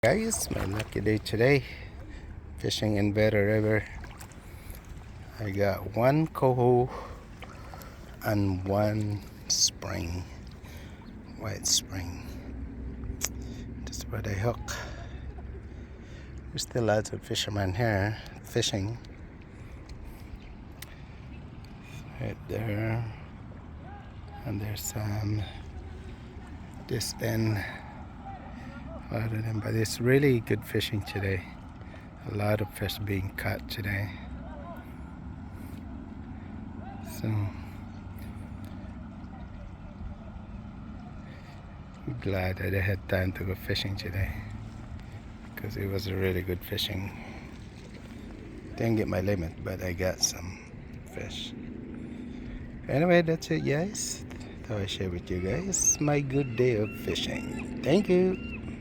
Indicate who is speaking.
Speaker 1: Guys, my lucky day today fishing in Better River. I got one coho and one spring, white spring. Just about a hook. There's still lots of fishermen here fishing. Right there, and there's some this end. A lot of them, but it's really good fishing today. A lot of fish being caught today. So I'm glad that I had time to go fishing today because it was a really good fishing. Didn't get my limit, but I got some fish. Anyway, that's it, guys. Thought I share with you guys my good day of fishing. Thank you.